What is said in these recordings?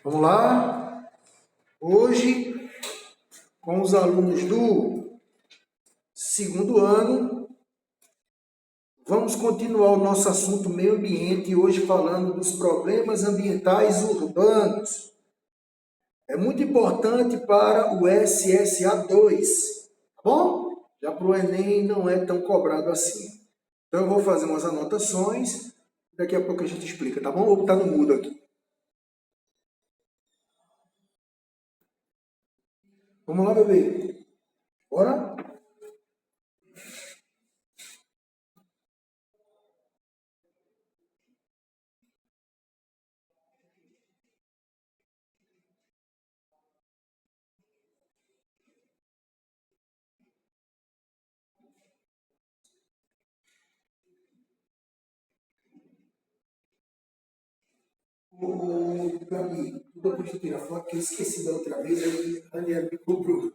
Vamos lá? Hoje, com os alunos do segundo ano, vamos continuar o nosso assunto meio ambiente, hoje falando dos problemas ambientais urbanos. É muito importante para o SSA2, tá bom? Já para o Enem não é tão cobrado assim. Então eu vou fazer umas anotações, daqui a pouco a gente explica, tá bom? Vou botar no mudo aqui. Vamos lá, bebê? Bora? Ô, Gabi, depois de tirar foto, que eu esqueci da outra vez, aí a Daniela me cobrou.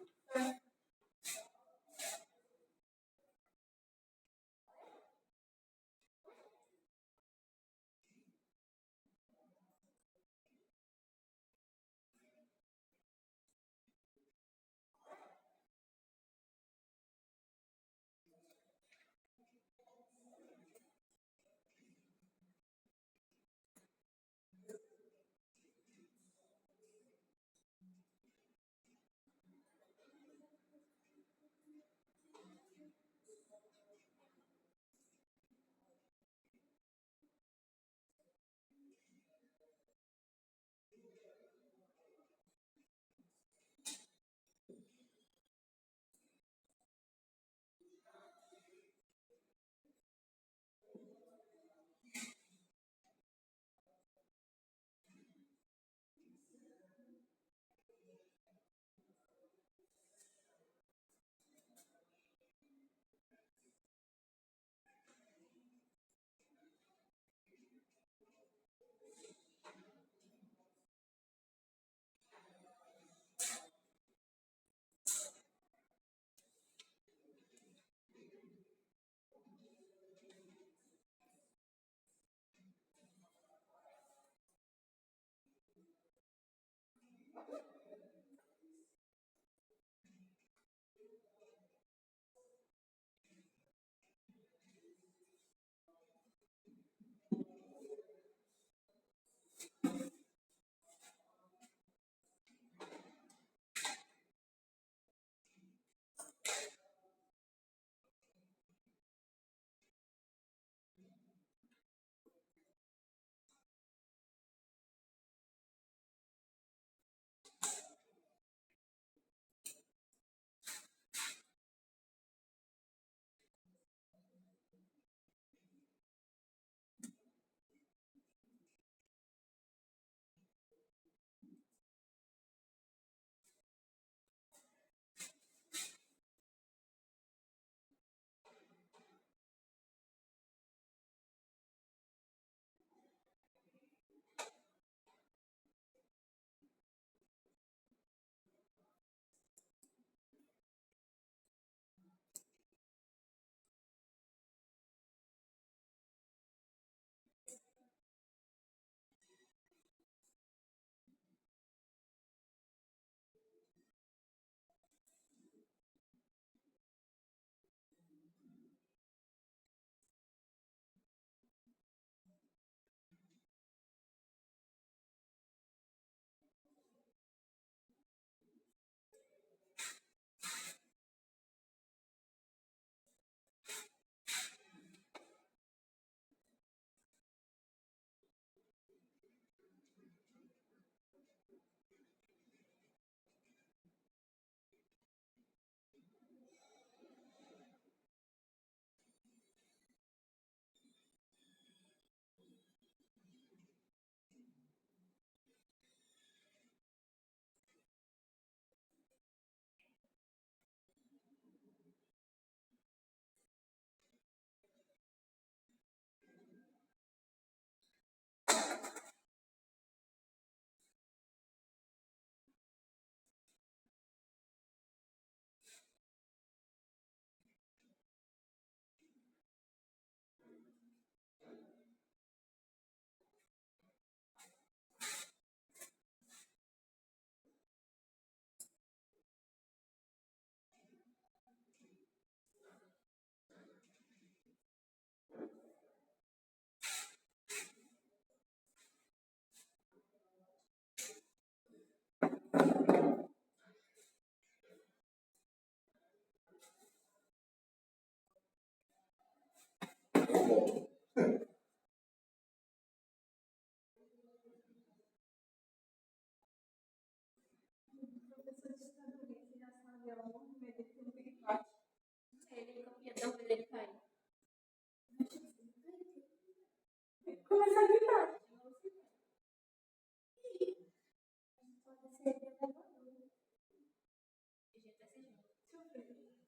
Começar a gritar.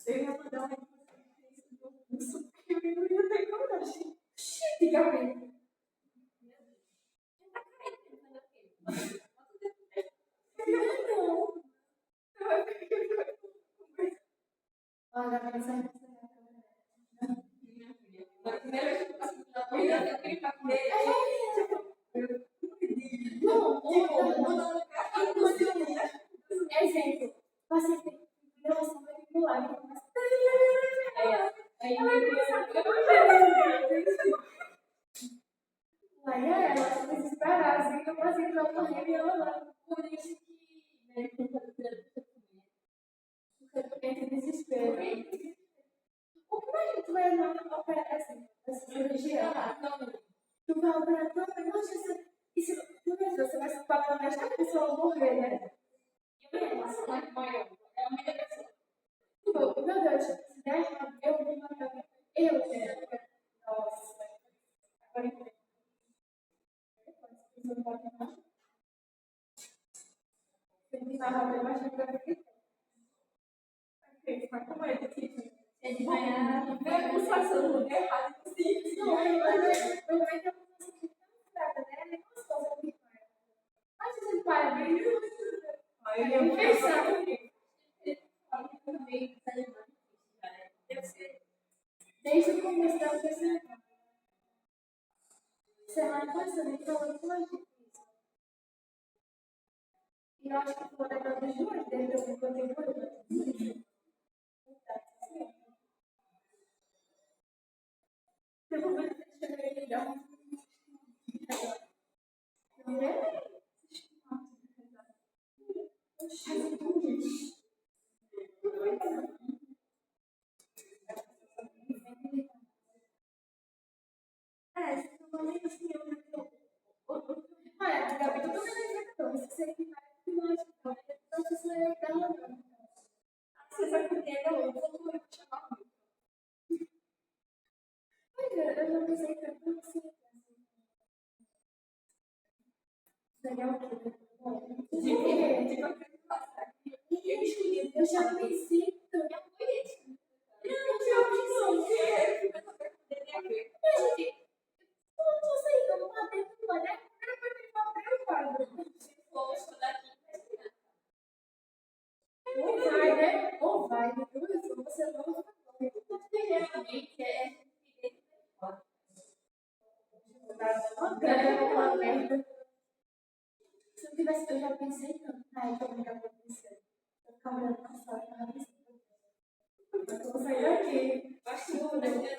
Eu ia mandar uma isso porque eu não ia ter coragem. Fica bem. Não. Olha, mas não. Exemplo, você tem relação particular. Aí ela fica desesperada, assim, que eu passei pela correndo e ela lá. Por isso que, né, entra em desespero. O que mais tu vai operar essa cirurgia? Tu vai operar tanto, imagina, e se você vai se preocupar com esta pessoa morrer, né? Meu Deus, se der errado, eu vou matar. Nossa. Agora não pode mais. Tem que estar rápido, mas não vai ficar. Mas como é que ele vai ver a pulsação no lugar errado possível? Não, mas eu vejo a pulsação que não trata, né? Não é gostosa que vai. Mas se você para bem, aí eu vou pensar. Desde o começo da terceira semana passada, ele falou que mais difícil. E eu acho que foi legal dos dois, desde o conteúdo. Eu vou ver se ele melhor. Olha, Gabi, tudo bem, então, se você quiser, não se você dá uma. Você vai poder dar uma, eu vou chamar. Olha, eu não pensei tanto assim. Legal, eu já pensei também. Não, não sei, eu não matei tudo, né? Eu vou ficar preocupada. Ou vai, né? Ou vai, depois você não vai. Realmente é. Uma merda. Se eu tivesse, eu já pensei tanto. Ai, como que aconteceu? Eu ficava olhando pra fora, eu vou sair daqui. Acho que vou daqui.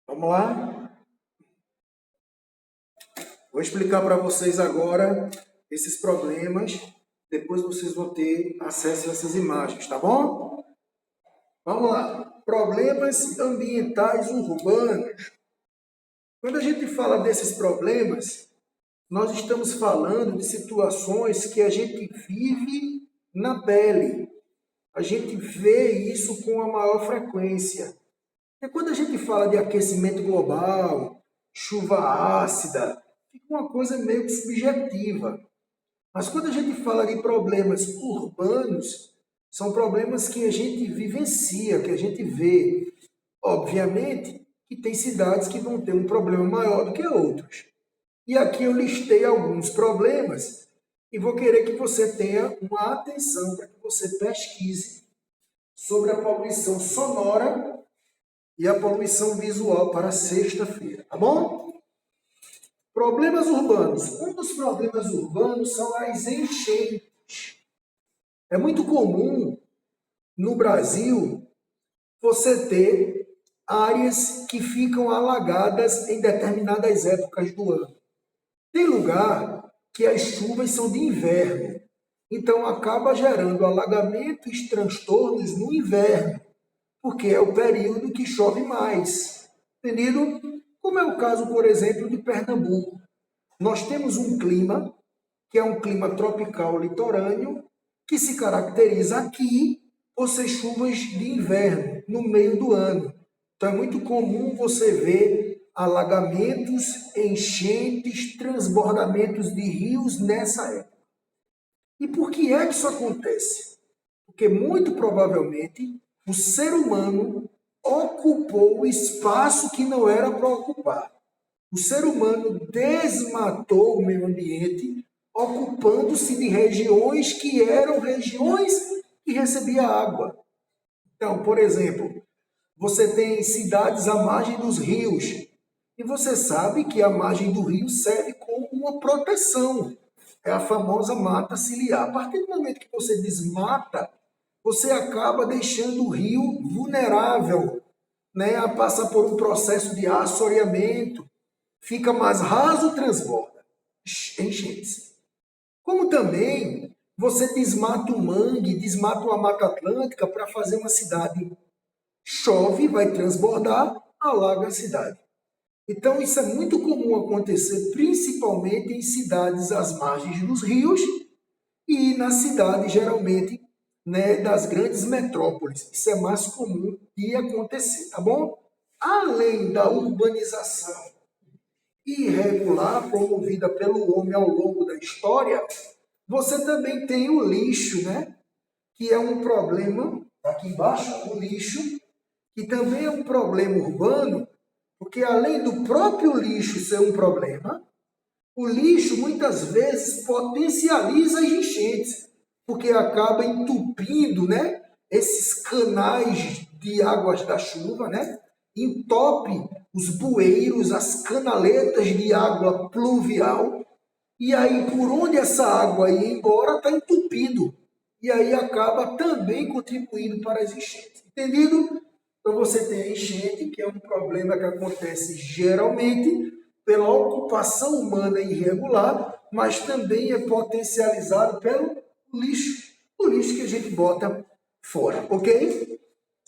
Vamos lá? Vou explicar para vocês agora esses problemas. Depois vocês vão ter acesso a essas imagens, tá bom? Vamos lá. Problemas ambientais urbanos. Quando a gente fala desses problemas, nós estamos falando de situações que a gente vive na pele. A gente vê isso com a maior frequência. E quando a gente fala de aquecimento global, chuva ácida, fica uma coisa meio que subjetiva. Mas quando a gente fala de problemas urbanos, são problemas que a gente vivencia, que a gente vê. Obviamente que tem cidades que vão ter um problema maior do que outros. E aqui eu listei alguns problemas e vou querer que você tenha uma atenção para que você pesquise sobre a poluição sonora e a poluição visual para sexta-feira, tá bom? Problemas urbanos. Um dos problemas urbanos são as enchentes. É muito comum no Brasil você ter áreas que ficam alagadas em determinadas épocas do ano. Tem lugar que as chuvas são de inverno, então acaba gerando alagamentos e transtornos no inverno, porque é o período que chove mais, entendido? Como é o caso, por exemplo, de Pernambuco. Nós temos um clima, que é um clima tropical litorâneo, que se caracteriza aqui por ser chuvas de inverno, no meio do ano. Então é muito comum você ver alagamentos, enchentes, transbordamentos de rios nessa época. E por que é que isso acontece? Porque muito provavelmente o ser humano ocupou o espaço que não era para ocupar. O ser humano desmatou o meio ambiente, ocupando-se de regiões que eram regiões que recebiam água. Então, por exemplo, você tem cidades à margem dos rios, e você sabe que a margem do rio serve como uma proteção. É a famosa mata ciliar. A partir do momento que você desmata, você acaba deixando o rio vulnerável, né, a passar por um processo de assoreamento, fica mais raso, transborda, enchentes. Como também você desmata o mangue, desmata uma mata atlântica para fazer uma cidade. Chove, vai transbordar, alaga a cidade. Então, isso é muito comum acontecer, principalmente em cidades às margens dos rios e nas cidades, geralmente, né, das grandes metrópoles. Isso é mais comum de acontecer, tá bom? Além da urbanização irregular promovida pelo homem ao longo da história, você também tem o lixo, né? Que é um problema, aqui embaixo, o lixo, que também é um problema urbano, porque além do próprio lixo ser um problema, o lixo muitas vezes potencializa as enchentes, porque acaba entupindo, né, esses canais de águas da chuva, né, entope os bueiros, as canaletas de água pluvial, e aí por onde essa água ia embora está entupido, e aí acaba também contribuindo para as enchentes. Entendido? Então você tem a enchente, que é um problema que acontece geralmente pela ocupação humana irregular, mas também é potencializado pelo lixo, o lixo que a gente bota fora, ok?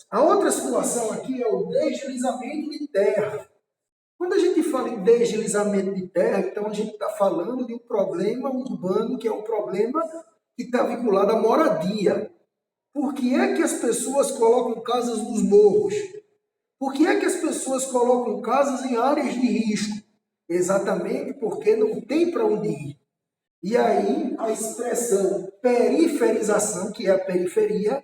A outra situação aqui é o deslizamento de terra. Quando a a gente fala em deslizamento de terra, então a gente está falando de um problema urbano, que é um problema que está vinculado à moradia. Por que é que as pessoas colocam casas nos morros? Por que é que as pessoas colocam casas em áreas de risco? Exatamente porque não tem para onde ir. E aí a expressão periferização, que é a periferia,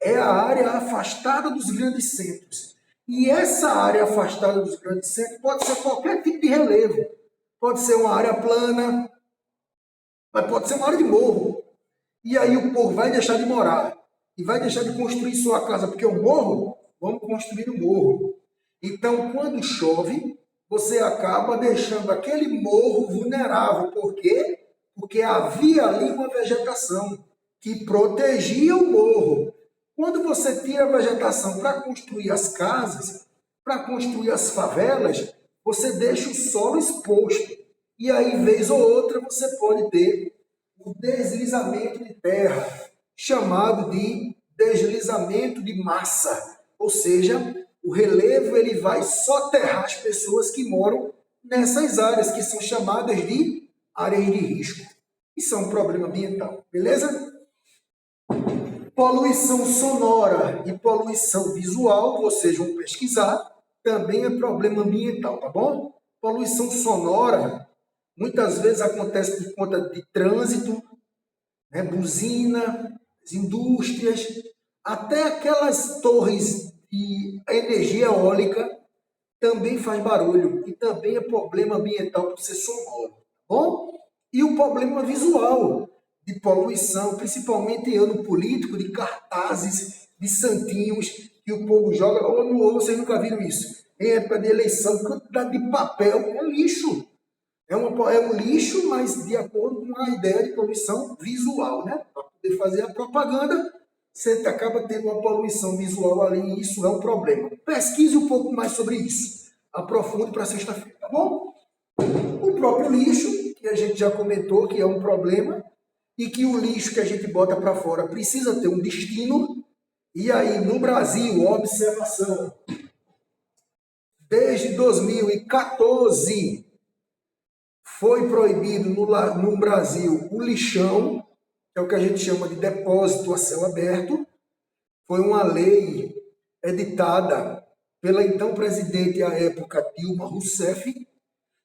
é a área afastada dos grandes centros. E essa área afastada dos grandes centros pode ser qualquer tipo de relevo. Pode ser uma área plana, mas pode ser uma área de morro. E aí o povo vai deixar de morar e vai deixar de construir sua casa, porque o morro, vamos construir o morro. Então, quando chove, você acaba deixando aquele morro vulnerável. Por quê? Porque havia ali uma vegetação que protegia o morro. Quando você tira a vegetação para construir as casas, para construir as favelas, você deixa o solo exposto. E aí, vez ou outra, você pode ter o deslizamento de terra, chamado de deslizamento de massa. Ou seja, o relevo ele vai soterrar as pessoas que moram nessas áreas, que são chamadas de áreas de risco. Isso é um problema ambiental, beleza? Poluição sonora e poluição visual, vocês vão pesquisar, também é problema ambiental, tá bom? Poluição sonora, muitas vezes acontece por conta de trânsito, né, buzina, as indústrias, até aquelas torres de energia eólica também faz barulho e também é problema ambiental por ser sonoro, tá bom? E o problema visual de poluição, principalmente em ano político, de cartazes, de santinhos que o povo joga, ou vocês nunca viram isso? Em época de eleição, quantidade de papel é lixo. É um lixo, mas de acordo com a ideia de poluição visual, né? Para poder fazer a propaganda, você acaba tendo uma poluição visual ali e isso é um problema. Pesquise um pouco mais sobre isso. Aprofunde para sexta-feira, tá bom? O próprio lixo, que a gente já comentou que é um problema, e que o lixo que a gente bota para fora precisa ter um destino. E aí, no Brasil, observação, desde 2014, foi proibido no Brasil o lixão, que é o que a gente chama de depósito a céu aberto. Foi uma lei editada pela então presidente à época, Dilma Rousseff,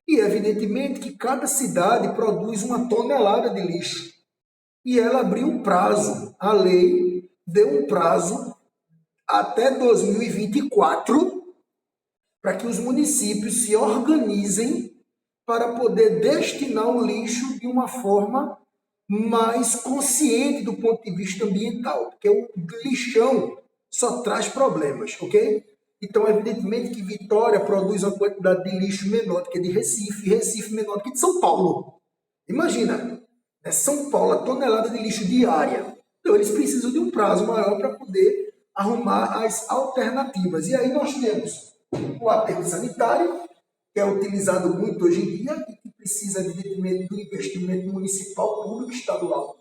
e evidentemente que cada cidade produz uma tonelada de lixo. E ela abriu um prazo, a lei deu um prazo até 2024 para que os municípios se organizem para poder destinar o lixo de uma forma mais consciente do ponto de vista ambiental, porque o lixão só traz problemas, ok? Então, evidentemente que Vitória produz uma quantidade de lixo menor do que de Recife, e Recife menor do que de São Paulo. Imagina, né? São Paulo, a tonelada de lixo diária. Então, eles precisam de um prazo maior para poder arrumar as alternativas. E aí nós temos o aterro sanitário, que é utilizado muito hoje em dia e que precisa, evidentemente, do investimento municipal, público e estadual.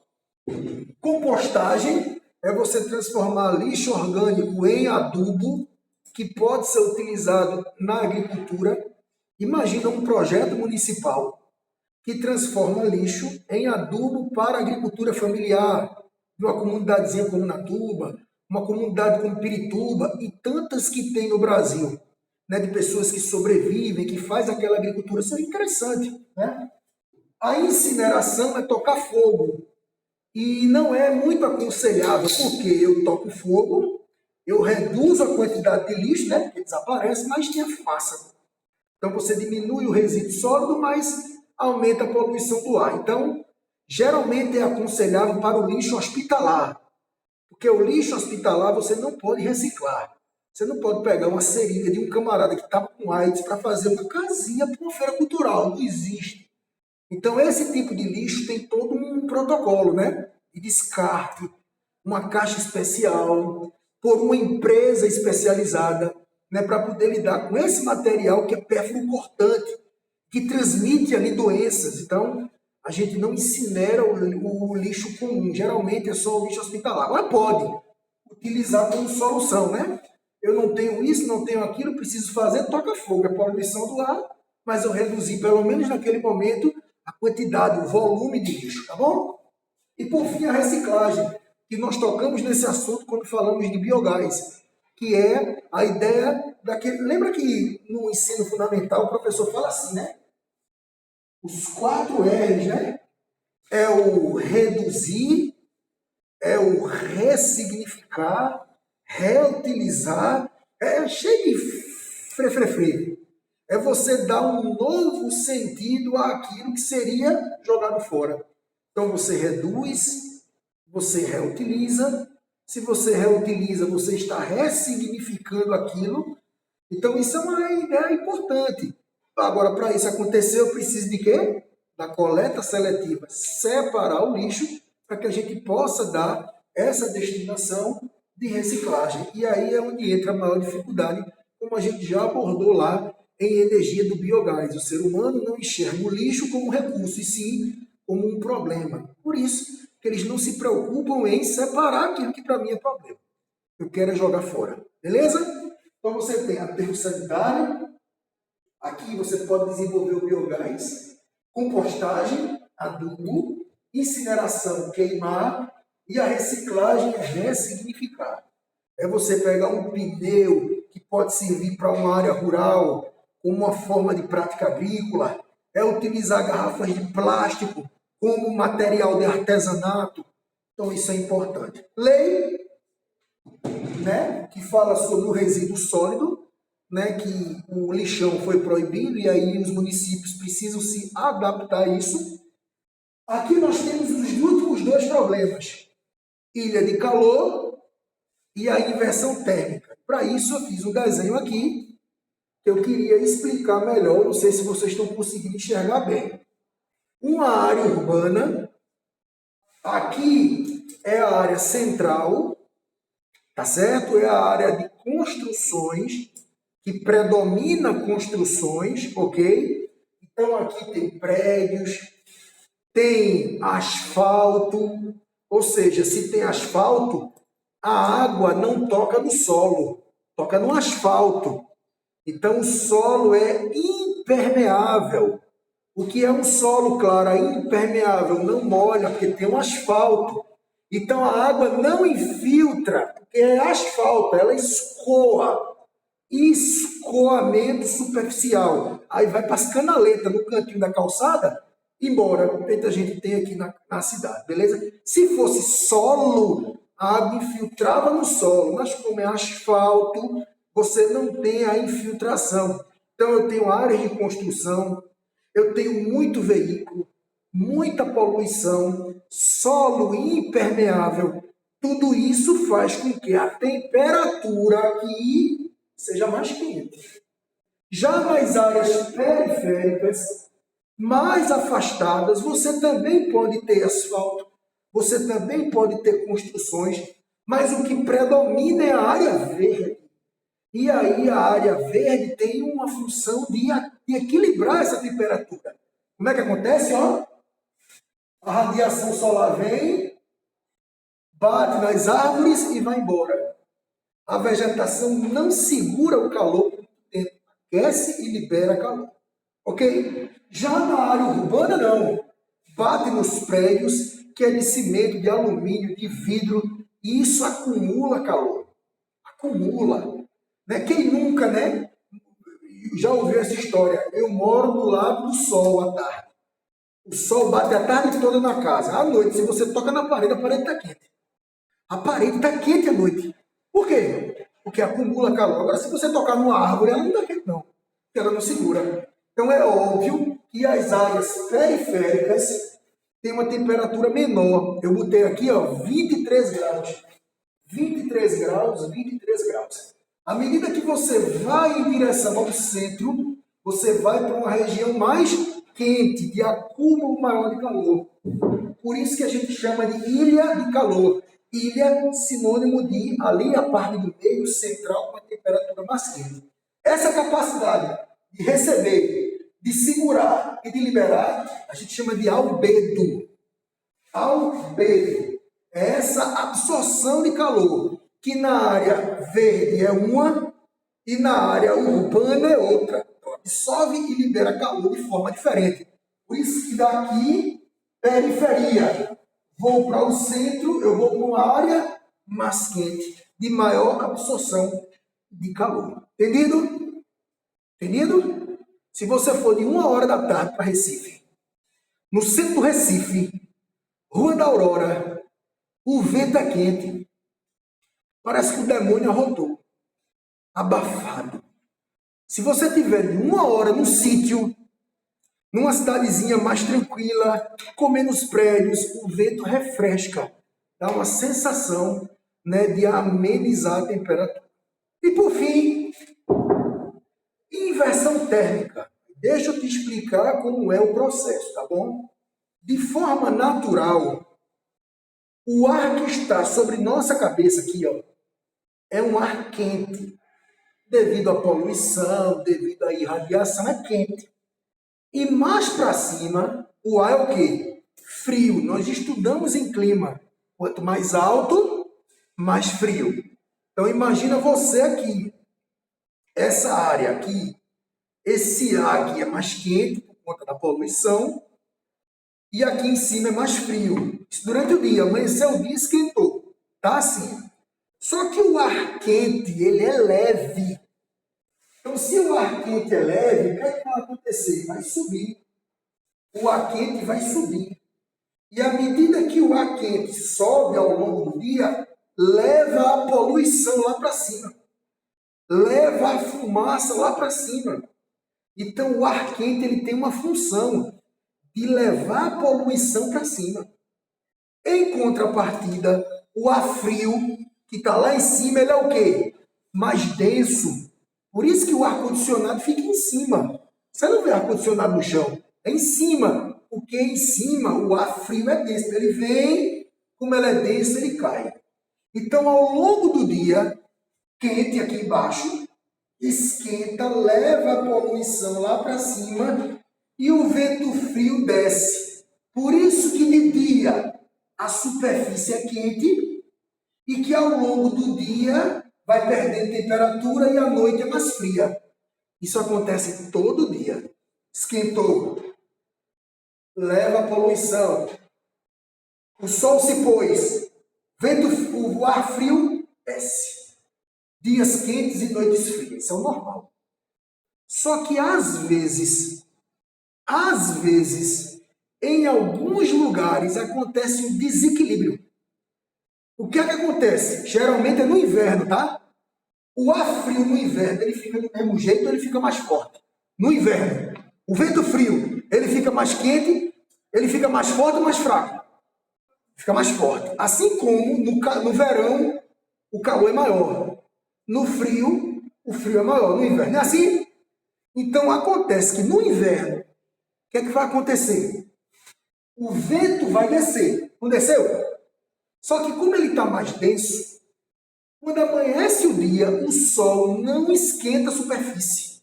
Compostagem é você transformar lixo orgânico em adubo, que pode ser utilizado na agricultura. Imagina um projeto municipal que transforma lixo em adubo para a agricultura familiar, de uma comunidadezinha como Natuba, uma comunidade como Pirituba e tantas que tem no Brasil, né, de pessoas que sobrevivem, que faz aquela agricultura. Seria interessante, né? A incineração é tocar fogo e não é muito aconselhável, porque eu toco fogo, eu reduzo a quantidade de lixo, né, porque desaparece, mas tem a fumaça. Então você diminui o resíduo sólido, mas aumenta a poluição do ar. Então, geralmente é aconselhável para o lixo hospitalar, porque o lixo hospitalar você não pode reciclar. Você não pode pegar uma seringa de um camarada que estava com AIDS para fazer uma casinha para uma feira cultural. Não existe. Então, esse tipo de lixo tem todo um protocolo, né? De descarte, uma caixa especial, por uma empresa especializada, né? Para poder lidar com esse material que é pérfuro cortante, que transmite ali doenças. Então, a gente não incinera o lixo comum. Geralmente é só o lixo hospitalar. Agora pode utilizar como solução, né? Eu não tenho isso, não tenho aquilo, preciso fazer, toca fogo. É poluição do ar, mas eu reduzi, pelo menos naquele momento, a quantidade, o volume de lixo, tá bom? E por fim, a reciclagem, que nós tocamos nesse assunto quando falamos de biogás, que é a ideia daquele... Lembra que no ensino fundamental o professor fala assim, né? Os 4 R's, né? É o reduzir, é o ressignificar, reutilizar, é cheio de fre. É você dar um novo sentido àquilo que seria jogado fora. Então você reduz, você reutiliza. Se você reutiliza, você está ressignificando aquilo. Então isso é uma ideia importante. Agora, para isso acontecer, eu preciso de quê? Da coleta seletiva. Separar o lixo para que a gente possa dar essa destinação de reciclagem. E aí é onde entra a maior dificuldade, como a gente já abordou lá em energia do biogás. O ser humano não enxerga o lixo como um recurso, e sim como um problema. Por isso que eles não se preocupam em separar aquilo que para mim é problema. Eu quero é jogar fora. Beleza? Então você tem aterro sanitário. Aqui você pode desenvolver o biogás, compostagem, adubo, incineração, queimar, e a reciclagem é ressignificar. É você pegar um pneu que pode servir para uma área rural, como uma forma de prática agrícola, é utilizar garrafas de plástico como material de artesanato. Então isso é importante. Lei, né, que fala sobre o resíduo sólido, né, que o lixão foi proibido e aí os municípios precisam se adaptar a isso. Aqui nós temos os últimos 2 problemas: ilha de calor e a inversão térmica. Para isso eu fiz um desenho aqui que eu queria explicar melhor, não sei se vocês estão conseguindo enxergar bem. Uma área urbana, aqui é a área central, tá certo? É a área de construções, que predomina construções, ok? Então aqui tem prédios, tem asfalto, ou seja, se tem asfalto, a água não toca no solo, toca no asfalto. Então o solo é impermeável. O que é um solo, claro, é impermeável, não molha, porque tem um asfalto. Então a água não infiltra, porque é asfalto, ela escoa. Escoamento superficial. Aí vai para as canaletas no cantinho da calçada, embora, como a gente tem aqui na cidade, beleza? Se fosse solo, a água infiltrava no solo, mas como é asfalto, você não tem a infiltração. Então eu tenho áreas de construção, eu tenho muito veículo, muita poluição, solo impermeável. Tudo isso faz com que a temperatura aqui seja mais quente. Já nas áreas periféricas, mais afastadas, você também pode ter asfalto, você também pode ter construções, mas o que predomina é a área verde. E aí a área verde tem uma função de equilibrar essa temperatura. Como é que acontece? Ó, a radiação solar vem, bate nas árvores e vai embora. A vegetação não segura o calor por muito tempo, aquece e libera calor. Ok? Já na área urbana, não. Bate nos prédios, que é de cimento, de alumínio, de vidro, e isso acumula calor. Acumula. Né? Quem nunca, né? Já ouviu essa história? Eu moro do lado do sol à tarde. O sol bate a tarde toda na casa. À noite, se você toca na parede, a parede está quente. A parede está quente à noite. Por quê? Porque acumula calor. Agora, se você tocar numa árvore, ela não está quente, não. Porque ela não segura. Então, é óbvio que as áreas periféricas têm uma temperatura menor. Eu botei aqui, ó, 23 graus. 23 graus, 23 graus. À medida que você vai em direção ao centro, você vai para uma região mais quente, de acúmulo maior de calor. Por isso que a gente chama de ilha de calor. Ilha, sinônimo de ali a parte do meio central com a temperatura mais quente. Essa capacidade de receber, de segurar e de liberar, a gente chama de albedo. Albedo é essa absorção de calor, que na área verde é uma e na área urbana é outra. dissolve e libera calor de forma diferente. Por isso que daqui, periferia. Vou para o centro, eu vou para uma área mais quente, de maior absorção de calor. Entendido? Entendido? Se você for de 1h da tarde para Recife, no centro do Recife, Rua da Aurora, o vento é quente. Parece que o demônio arrotou. Abafado. Se você tiver de 1h num sítio, numa cidadezinha mais tranquila, com menos prédios, o vento refresca. Dá uma sensação, né, de amenizar a temperatura. E por fim, inversão térmica. Deixa eu te explicar como é o processo, tá bom? De forma natural, o ar que está sobre nossa cabeça aqui, ó, é um ar quente. Devido à poluição, devido à irradiação, é quente. E mais para cima, o ar é o quê? Frio. Nós estudamos em clima. Quanto mais alto, mais frio. Então imagina você aqui. Essa área aqui, esse ar aqui é mais quente por conta da poluição. E aqui em cima é mais frio. Isso durante o dia. Amanheceu o dia, esquentou. Tá assim. Só que o ar quente, ele é leve. Então, se o ar quente é leve, o que é que vai acontecer? Vai subir. O ar quente vai subir. E à medida que o ar quente sobe ao longo do dia, leva a poluição lá para cima. Leva a fumaça lá para cima. Então, o ar quente ele tem uma função de levar a poluição para cima. Em contrapartida, o ar frio, que está lá em cima, ele é o quê? Mais denso. Por isso que o ar-condicionado fica em cima. Você não vê ar-condicionado no chão. É em cima. Porque em cima o ar frio é denso. Ele vem, como ele é denso, ele cai. Então, ao longo do dia, quente aqui embaixo, esquenta, leva a poluição lá para cima e o vento frio desce. Por isso que de dia a superfície é quente e que ao longo do dia vai perdendo temperatura e à noite é mais fria. Isso acontece todo dia. Esquentou, leva a poluição. O sol se pôs, o ar frio desce. Dias quentes e noites frias, isso é o normal. Só que às vezes, em alguns lugares acontece um desequilíbrio. O que é que acontece? Geralmente é no inverno, tá? O ar frio no inverno, ele fica do mesmo jeito, ele fica mais forte. No inverno, o vento frio, ele fica mais quente, ele fica mais forte ou mais fraco? Fica mais forte. Assim como no verão, o calor é maior. No frio, o frio é maior. No inverno, não é assim? Então, acontece que no inverno, o que é que vai acontecer? O vento vai descer. Não desceu? Só que como ele está mais denso, quando amanhece o dia, o sol não esquenta a superfície.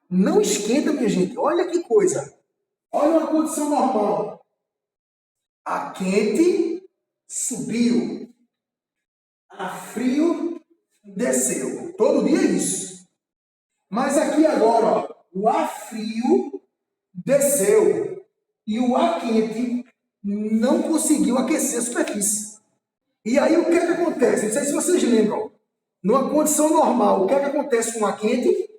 Não esquenta, minha gente. Olha que coisa. Olha uma condição normal. A quente subiu. A frio desceu. Todo dia é isso. Mas aqui agora, ó, o ar frio desceu. E o ar quente não conseguiu aquecer a superfície. E aí o que é que acontece? Não sei se vocês lembram. Numa condição normal, o que é que acontece com o ar quente?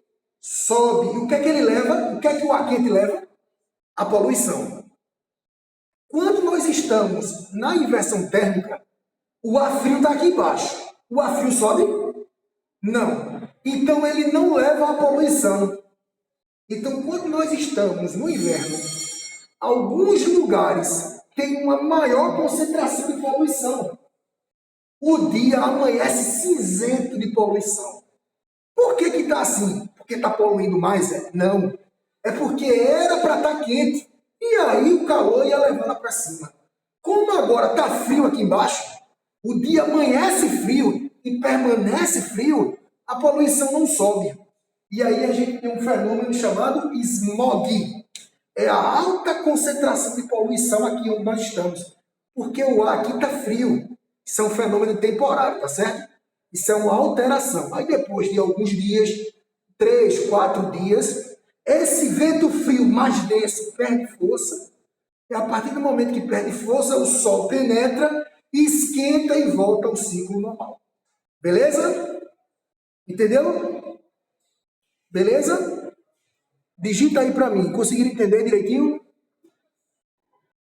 Sobe. E o que é que ele leva? O que é que o ar quente leva? A poluição. Quando nós estamos na inversão térmica, o ar frio está aqui embaixo. O ar frio sobe? Não. Então ele não leva a poluição. Então quando nós estamos no inverno, alguns lugares têm uma maior concentração de poluição. O dia amanhece cinzento de poluição. Por que está assim? Porque está poluindo mais? Não. É porque era para estar quente. E aí o calor ia levando para cima. Como agora está frio aqui embaixo, o dia amanhece frio e permanece frio, a poluição não sobe. E aí a gente tem um fenômeno chamado smog. É a alta concentração de poluição aqui onde nós estamos. Porque o ar aqui está frio. Isso é um fenômeno temporário, tá certo? Isso é uma alteração. Aí depois de alguns dias, 3, 4 dias, Esse vento frio mais denso perde força, e a partir do momento que perde força, o Sol penetra, esquenta e volta ao ciclo normal. Beleza? Entendeu? Beleza? Digita aí para mim. Conseguiram entender direitinho?